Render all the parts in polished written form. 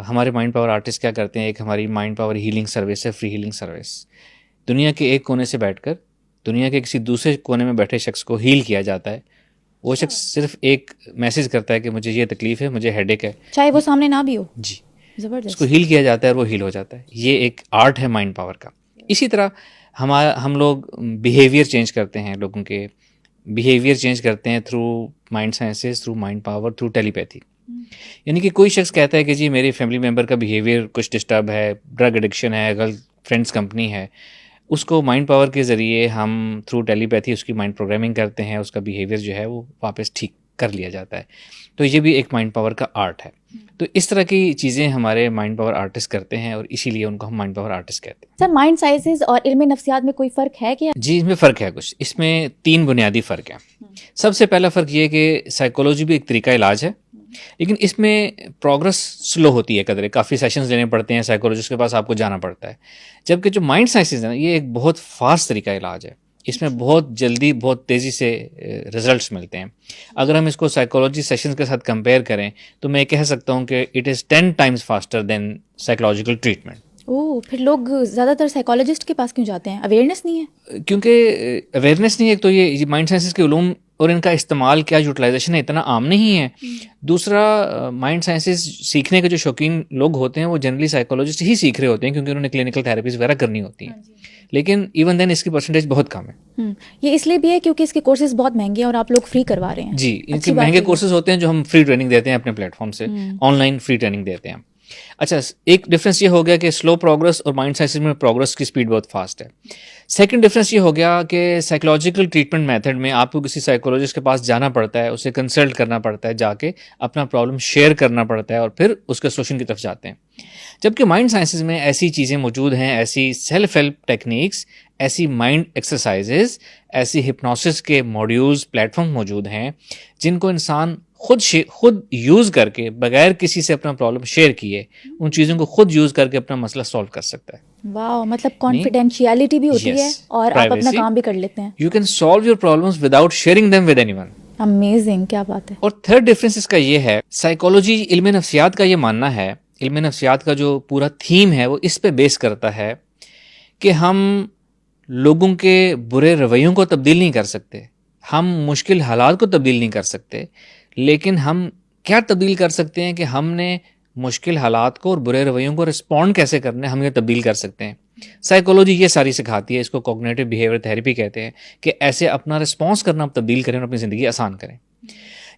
ہمارے mind power artist کیا کرتے ہیں، ایک ہماری مائنڈ پاور ہیلنگ سروس ہے، فری ہیلنگ سروس. دنیا کے ایک کونے سے بیٹھ کر دنیا کے کسی دوسرے کونے میں بیٹھے شخص کو ہیل کیا جاتا ہے. وہ شخص صرف ایک میسیج کرتا ہے کہ مجھے یہ تکلیف ہے، مجے ہیڈ ایک ہے، چاہے وہ سامنے نہ بھی ہو. جی، زبردست. اس کو ہیل کیا جاتا ہے اور وہ ہیل ہو جاتا ہے. یہ ایک آرٹ ہے مائنڈ پاور کا. اسی طرح ہم لوگ بیہیویئر چینج کرتے ہیں، لوگوں کے بیہیویئر چینج کرتے ہیں through mind sciences, through mind power, through telepathy. یعنی کہ کوئی شخص کہتا ہے کہ جی میری فیملی ممبر کا بیہیویئر کچھ ڈسٹرب ہے، ڈرگ ایڈکشن ہے، غلط فرینڈس کمپنی ہے. اس کو مائنڈ پاور کے ذریعے ہم تھرو ٹیلیپیتھی اس کی مائنڈ پروگرامنگ کرتے ہیں، اس کا بیہیویئر جو ہے وہ واپس ٹھیک کر لیا جاتا ہے. تو یہ بھی ایک مائنڈ پاور کا آرٹ ہے. تو اس طرح کی چیزیں ہمارے مائنڈ پاور آرٹسٹ کرتے ہیں اور اسی لیے ان کو ہم مائنڈ پاور آرٹسٹ کہتے ہیں. سر مائنڈ سائنسز اور علم نفسیات میں کوئی فرق ہے کیا؟ جی، اس میں فرق ہے کچھ. اس میں 3 بنیادی فرق ہیں. سب سے پہلا فرق یہ کہ سائیکولوجی بھی ایک طریقہ علاج ہے، لیکن اس میں پروگرس سلو ہوتی ہے قدرے. کافی سیشنز لینے پڑتے ہیں، سائیکولوجسٹ کے پاس آپ کو جانا پڑتا ہے. جبکہ جو مائنڈ سائنسز ہے نا، یہ ایک بہت فاسٹ طریقہ علاج ہے. اس میں بہت جلدی، بہت تیزی سے رزلٹس ملتے ہیں. اگر ہم اس کو سائیکولوجی سیشنز کے ساتھ کمپیئر کریں تو میں کہہ سکتا ہوں کہ it is 10 times faster than psychological treatment. پھر لوگ زیادہ تر سائیکالوجسٹ کے پاس کیوں جاتے ہیں؟ اویئرنیس نہیں ہے؟ کیونکہ اویئرنیس نہیں ہے. ایک تو یہ مائنڈ سائنسز کے علوم اور ان کا استعمال کیا یوٹیلائزیشن ہے اتنا عام نہیں ہے. دوسرا، مائنڈ سائنسز سیکھنے کے جو شوقین لوگ ہوتے ہیں وہ جنرلی سائیکولوجسٹ ہی سیکھ رہے ہوتے ہیں کیونکہ انہوں نے کلینکل تھراپیز وغیرہ کرنی ہوتی ہیں. لیکن ایون دین اس کی پرسنٹیج بہت کم ہے. یہ اس لیے بھی ہے کیونکہ اس کے کورسز بہت مہنگے ہیں اور آپ لوگ فری کروا رہے ہیں. جی، ان کے مہنگے کورسز ہوتے ہیں جو ہم فری ٹریننگ دیتے ہیں اپنے پلیٹ فارم سے، آن لائن فری ٹریننگ دیتے ہیں. اچھا، ایک ڈفرینس یہ ہو گیا کہ سلو پروگرس اور مائنڈ سائنسز میں پروگرس کی سپیڈ بہت فاسٹ ہے. سیکنڈ ڈفرینس یہ ہو گیا کہ سائیکولوجیکل ٹریٹمنٹ میتھڈ میں آپ کو کسی سائیکولوجسٹ کے پاس جانا پڑتا ہے، اسے کنسلٹ کرنا پڑتا ہے، جا کے اپنا پرابلم شیئر کرنا پڑتا ہے اور پھر اس کے سولوشن کی طرف جاتے ہیں. جبکہ مائنڈ سائنسز میں ایسی چیزیں موجود ہیں، ایسی سیلف ہیلپ ٹیکنیکس، ایسی مائنڈ ایکسرسائزز، ایسی ہپنوسس کے موڈیولز، پلیٹ فارم موجود ہیں جن کو انسان خود یوز کر کے بغیر کسی سے اپنا پرابلم شیئر کیے ان چیزوں کو خود یوز کر کے اپنا مسئلہ سالو کر سکتا ہے. واو، مطلب کانفیڈینشیلٹی بھی ہوتی ہے اور آپ اپنا کام بھی کر لیتے ہیں. You can solve your problems without sharing them with any one. Amazing, کیا بات ہے. اور تھرڈ ڈفرینس اس کا یہ ہے، سائیکولوجی، علم نفسیات کا یہ ماننا ہے، علم نفسیات کا جو پورا تھیم ہے وہ اس پہ بیس کرتا ہے کہ ہم لوگوں کے برے رویوں کو تبدیل نہیں کر سکتے، ہم مشکل حالات کو تبدیل نہیں کر سکتے، لیکن ہم کیا تبدیل کر سکتے ہیں کہ ہم نے مشکل حالات کو اور برے رویوں کو رسپونڈ کیسے کرنا ہے، ہم یہ تبدیل کر سکتے ہیں. سائیکولوجی یہ ساری سکھاتی ہے، اس کو کوگنیٹو بیہیویئر تھراپی کہتے ہیں، کہ ایسے اپنا رسپانس کرنا تبدیل کریں اور اپنی زندگی آسان کریں.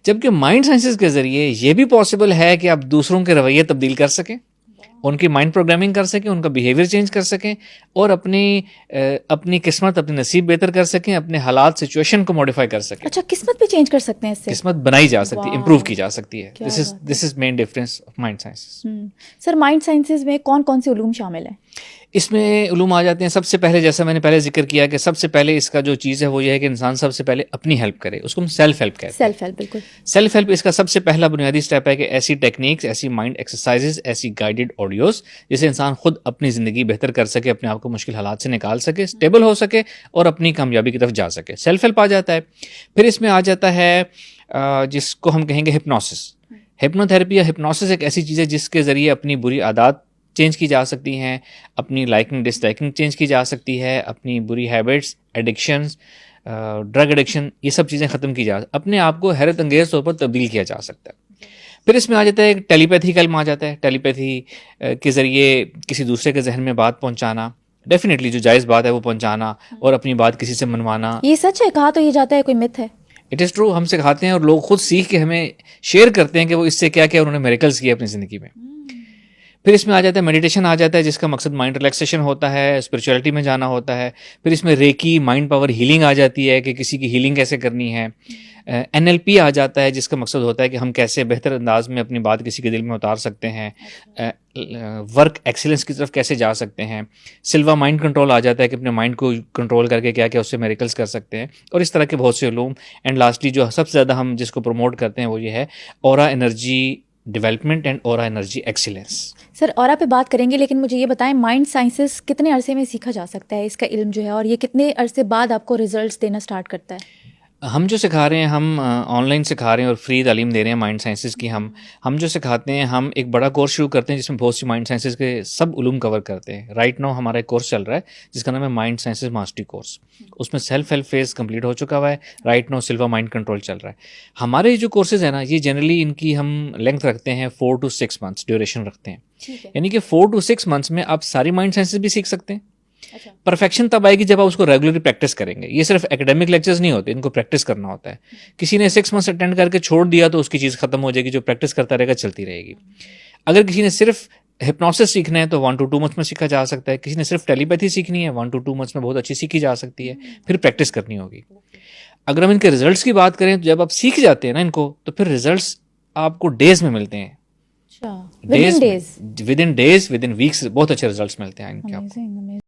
جبکہ مائنڈ سائنسز کے ذریعے یہ بھی پاسبل ہے کہ آپ دوسروں کے رویے تبدیل کر سکیں، ان کی مائنڈ پروگرامنگ کر سکیں، ان کا بیہیویئر چینج کر سکیں اور اپنی قسمت، اپنی نصیب بہتر کر سکیں، اپنے حالات، سچویشن کو موڈیفائی کر سکیں. اچھا، قسمت بھی چینج کر سکتے ہیں اس سے؟ قسمت بنائی جا سکتی ہے، امپروو کی جا سکتی ہے. This is main difference of mind sciences. Sir mind sciences میں کون کون سے علوم شامل ہیں؟ اس میں علوم آ جاتے ہیں. سب سے پہلے، جیسا میں نے پہلے ذکر کیا کہ سب سے پہلے اس کا جو چیز ہے وہ یہ ہے کہ انسان سب سے پہلے اپنی ہیلپ کرے، اس کو ہم سیلف ہیلپ کہتے ہیں. سیلف ہیلپ، بالکل. سیلف ہیلپ اس کا سب سے پہلا بنیادی اسٹیپ ہے کہ ایسی ٹیکنیکس، ایسی مائنڈ ایکسرسائزز، ایسی گائیڈڈ آڈیوز جسے انسان خود اپنی زندگی بہتر کر سکے، اپنے آپ کو مشکل حالات سے نکال سکے، اسٹیبل ہو سکے اور اپنی کامیابی کی طرف جا سکے. سیلف ہیلپ آ جاتا ہے. پھر اس میں آ جاتا ہے جس کو ہم کہیں گے ہپنوسس. ہپنو تھراپی یا ہپنوسس ایک ایسی چیز ہے جس کے ذریعے اپنی بری عادات چینج کی جا سکتی ہیں، اپنی لائکنگ ڈس لائکنگ چینج کی جا سکتی ہے، اپنی بری ہیبٹس، ایڈکشنز، ڈرگ ایڈکشن، یہ سب چیزیں ختم کی جا، اپنے آپ کو حیرت انگیز طور پر تبدیل کیا جا سکتا ہے. پھر اس میں آ جاتا ہے ایک ٹیلیپیتھی کا علم آ جاتا ہے. ٹیلیپیتھی کے ذریعے کسی دوسرے کے ذہن میں بات پہنچانا، ڈیفینیٹلی جو جائز بات ہے وہ پہنچانا اور اپنی بات کسی سے منوانا. یہ سچ ہے؟ کہا تو یہ جاتا ہے کوئی مت ہے؟ It is true. ہم سکھاتے ہیں اور لوگ خود سیکھ کے ہمیں شیئر کرتے ہیں کہ وہ اس سے کیا کیا انہوں نے میریکلز کیے اپنی زندگی میں. پھر اس میں آ جاتا ہے میڈیٹیشن آ جاتا ہے جس کا مقصد مائنڈ ریلیکسیشن ہوتا ہے، اسپرچولیٹی میں جانا ہوتا ہے. پھر اس میں ریکی، مائنڈ پاور ہیلنگ آ جاتی ہے کہ کسی کی ہیلنگ کیسے کرنی ہے. NLP آ جاتا ہے جس کا مقصد ہوتا ہے کہ ہم کیسے بہتر انداز میں اپنی بات کسی کے دل میں اتار سکتے ہیں، ورک ایکسیلنس کی طرف کیسے جا سکتے ہیں. سلوا مائنڈ کنٹرول آ جاتا ہے کہ اپنے مائنڈ کو کنٹرول کر کے کیا کیا اس سے میریکلز کر سکتے ہیں، اور اس طرح کے بہت سے علوم. اینڈ لاسٹلی جو سب سے زیادہ ہم جس کو پروموٹ کرتے ہیں وہ یہ ہے aura energy development and aura energy excellence. Sir aura پہ بات کریں گے، لیکن مجھے یہ بتائیں مائنڈ سائنسز کتنے عرصے میں سیکھا جا سکتا ہے اس کا علم جو ہے، اور یہ کتنے عرصے بعد آپ کو ریزلٹس دینا اسٹارٹ کرتا ہے؟ ہم جو سکھا رہے ہیں ہم آن لائن سکھا رہے ہیں اور فری تعلیم دے رہے ہیں مائنڈ سائنسز کی. ہم جو سکھاتے ہیں ہم ایک بڑا کورس شروع کرتے ہیں جس میں بہت سی مائنڈ سائنسز کے سب علوم کور کرتے ہیں. رائٹ ناؤ ہمارا ایک کورس چل رہا ہے جس کا نام ہے مائنڈ سائنسز ماسٹری کورس. اس میں سیلف ہیلپ فیز کمپلیٹ ہو چکا ہوا ہے. رائٹ ناؤ سلوا مائنڈ کنٹرول چل رہا ہے. ہمارے جو کورسز ہیں نا یہ جنرلی ان کی ہم لینتھ رکھتے ہیں 4 to 6 months ڈیوریشن رکھتے ہیں. یعنی کہ 4 to 6 months میں آپ ساری مائنڈ سائنسز بھی سیکھ سکتے ہیں. پرفیکشن تب آئے گی جب آپ اس کو ریگولرلی پریکٹس کریں گے. یہ صرف اکیڈیمک لیکچرز نہیں ہوتے, ان کو پریکٹس کرنا ہوتا ہے. کسی نے 6 months اٹینڈ کر کے چھوڑ دیا تو اس کی چیز ختم ہو جائے گی. جو پریکٹس کرتا رہے گا چلتی رہے گی. اگر کسی نے صرف ہپنوسس سیکھنا ہے تو 1 to 2 months میں سیکھا جا سکتا ہے. کسی نے صرف ٹیلیپیتھی سیکھنی ہے 1 to 2 months میں بہت اچھی سیکھی جا سکتی ہے. پھر پریکٹس کرنی ہوگی. اگر ہم ان کے ریزلٹس کی بات کریں تو جب آپ سیکھ جاتے ہیں نا ان کو تو پھر ریزلٹس آپ کو ڈیز میں ملتے ہیں. Within days within weeks بہت اچھے ریزلٹس ملتے ہیں ان کے آپ کو.